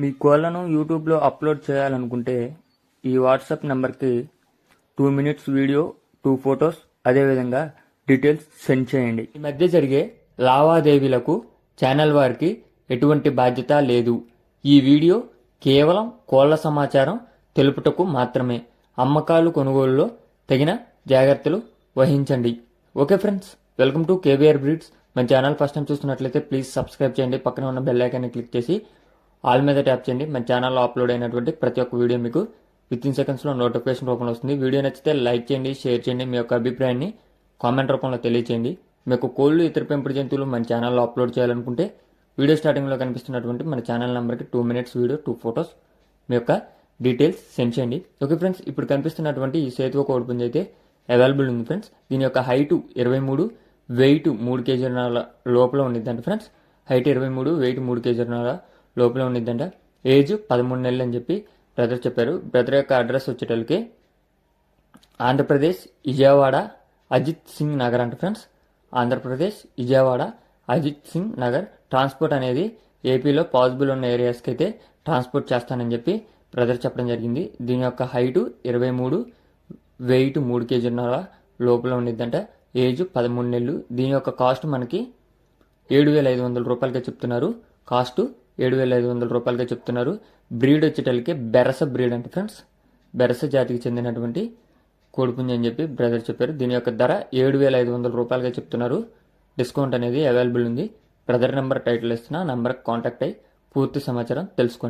మీ కోళ్లను యూట్యూబ్లో అప్లోడ్ చేయాలనుకుంటే ఈ వాట్సాప్ నెంబర్కి 2 మినిట్స్ వీడియో, 2 ఫొటోస్, అదేవిధంగా డీటెయిల్స్ సెండ్ చేయండి. ఈ మధ్య జరిగే లావాదేవీలకు ఛానల్ వారికి ఎటువంటి బాధ్యత లేదు. ఈ వీడియో కేవలం కోళ్ల సమాచారం తెలుపుటకు మాత్రమే. అమ్మకాలు కొనుగోలులో తగిన జాగ్రత్తలు వహించండి. Okay friends, welcome to KBR breeds. మన ఛానల్ ఫస్ట్ టైం చూస్తున్నట్లయితే ప్లీజ్ సబ్స్క్రైబ్ చేయండి. పక్కన ఉన్న బెల్ ఐకాన్ని క్లిక్ చేసి ఆల్ మీద ట్యాప్ చేయండి. మన ఛానల్లో అప్లోడ్ అయినటువంటి ప్రతి ఒక్క వీడియో మీకు విత్ సెకండ్స్లో నోటిఫికేషన్ రూపంలో వస్తుంది. వీడియో నచ్చితే లైక్ చేయండి, షేర్ చేయండి. మీ యొక్క అభిప్రాయాన్ని కామెంట్ రూపంలో తెలియచేయండి. మీకు కోళ్ళు, ఇతర పెంపుడు జంతువులు మన ఛానల్లో అప్లోడ్ చేయాలనుకుంటే వీడియో స్టార్టింగ్లో కనిపిస్తున్నటువంటి మన ఛానల్ నెంబర్కి 2 మినిట్స్ వీడియో, 2 ఫొటోస్, మీ యొక్క డీటెయిల్స్ సెండ్ చేయండి. ఓకే ఫ్రెండ్స్, ఇప్పుడు కనిపిస్తున్నటువంటి ఈ సేతువ కోడిపుంజి అయితే అవైలబుల్ ఉంది ఫ్రెండ్స్. దీని యొక్క హైటు 23, వెయిట్ 3 కేజీల లోపల ఉండిద్దంట ఫ్రెండ్స్. హైట్ 23, వెయిట్ 3 కేజీల లోపల ఉండిద్దంట. ఏజ్ 13 నెలలు అని చెప్పి బ్రదర్ చెప్పారు. బ్రదర్ యొక్క అడ్రస్ వచ్చేటోళ్ళకి ఆంధ్రప్రదేశ్, విజయవాడ, అజిత్ సింగ్ నగర్ అంట ఫ్రెండ్స్. ఆంధ్రప్రదేశ్, విజయవాడ, అజిత్ సింగ్ నగర్. ట్రాన్స్పోర్ట్ అనేది ఏపీలో పాసిబుల్ ఉన్న ఏరియాస్కి అయితే ట్రాన్స్పోర్ట్ చేస్తానని చెప్పి బ్రదర్ చెప్పడం జరిగింది. దీని యొక్క హైటు 23, వెయిట్ 3 కేజీల లోపల ఉండిద్దంట. ఏజ్ 13 నెలలు. దీని యొక్క కాస్ట్ మనకి 7,500 రూపాయలకే చెప్తున్నారు. కాస్ట్ 7,500 రూపాయలకే చెప్తున్నారు. బ్రీడ్ వచ్చేటల్లకి బెరస బ్రీడ్ అంటే ఫ్రెండ్స్. బెరస జాతికి చెందినటువంటి కోడిపుంజి అని చెప్పి బ్రదర్ చెప్పారు. దీని యొక్క ధర 7,500 రూపాయలకే చెప్తున్నారు. డిస్కౌంట్ అనేది అవైలబుల్ ఉంది. బ్రదర్ నెంబర్ టైటిల్ ఇస్తున్నా, నెంబర్కి కాంటాక్ట్ అయ్యి పూర్తి సమాచారం తెలుసుకోండి.